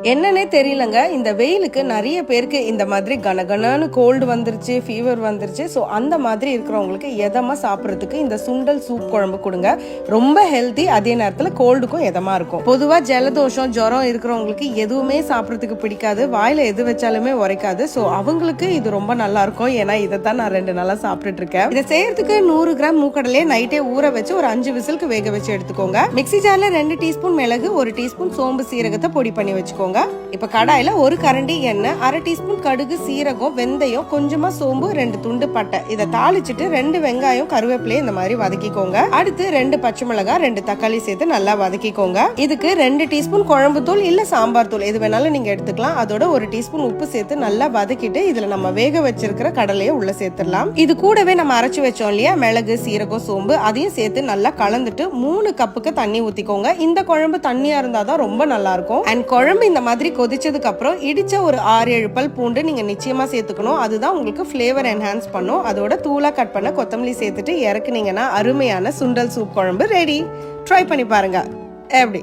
என்னன்னே தெரியலங்க, இந்த வெயிலுக்கு நிறைய பேருக்கு இந்த மாதிரி கனகனன்னு கோல்டு வந்துருச்சு, ஃபீவர் வந்துருச்சு. ஸோ அந்த மாதிரி இருக்கிறவங்களுக்கு எதமா சாப்பிட்றதுக்கு இந்த சுண்டல் சூப் குழம்பு கொடுங்க. ரொம்ப ஹெல்த்தி, அதே நேரத்தில் கோல்டுக்கும் எதமா இருக்கும். பொதுவாக ஜலதோஷம் ஜுரம் இருக்கிறவங்களுக்கு எதுவுமே சாப்பிட்றதுக்கு பிடிக்காது, வாயில எது வச்சாலுமே உரைக்காது. ஸோ அவங்களுக்கு இது ரொம்ப நல்லா இருக்கும். ஏன்னா இதை தான் நான் 2 நாளா சாப்பிட்டுட்டு இருக்கேன். இதை செய்யறதுக்கு 100 கிராம் மூக்கடலையே நைட்டே ஊற வச்சு ஒரு 5 விசிலுக்கு வேக வச்சு எடுத்துக்கோங்க. மிக்ஸி ஜார்ல 2 டீஸ்பூன் மிளகு, 1 டீஸ்பூன் சோம்பு சீரகத்தை பொடி பண்ணி வச்சுக்கோங்க. இப்ப கடாயில 1 கரண்டி எண்ணெய், 1/2 டீஸ்பூன் கடுகு, சீரகம், வெந்தயம், கொஞ்சமா சோம்பு, 2 துண்டு பட்டை இதை தாளிச்சிட்டு 2 வெங்காயம் கருவேப்பிலையை இந்த மாதிரி வதக்கிக்கோங்க. அடுத்து 2 பச்சை மிளகாய், 2 தக்காளி சேர்த்து நல்லா வதக்கிக்கோங்க. இதுக்கு 2 டீஸ்பூன் குழம்பு தூள் இல்ல சாம்பார் தூள் எது வேணாலும் நீங்க எடுத்துக்கலாம். அதோட 1 டீஸ்பூன் உப்பு சேர்த்து நல்லா வதக்கிட்டு இதுல நம்ம வேக வச்சிருக்கிற கடலையை உள்ள சேர்த்துடலாம். இது கூடவே நம்ம அரைச்சு வச்சோம் இல்லையா மிளகு, சீரகம், சோம்பு, அதையும் சேர்த்து நல்லா கலந்துட்டு 3 கப்புக்கு தண்ணி ஊத்திக்கோங்க. இந்த குழம்பு தண்ணியா இருந்தாதான் ரொம்ப நல்லா இருக்கும். அண்ட் குழம்பு இந்த மாதிரி கொதிச்சதுக்கு அப்புறம் இடிச்ச ஒரு 6-7 பல் பூண்டு நீங்க நிச்சயமா சேர்த்துக்கணும். அதுதான் உங்களுக்கு ஃபிளேவர் என்ஹான்ஸ் பண்ணும். அதோட தூளா கட் பண்ண கொத்தமல்லி சேர்த்துட்டு இறக்குனீங்கன்னா அருமையான சுண்டல் சூப் குழம்பு ரெடி. ட்ரை பண்ணி பாருங்க எப்படி.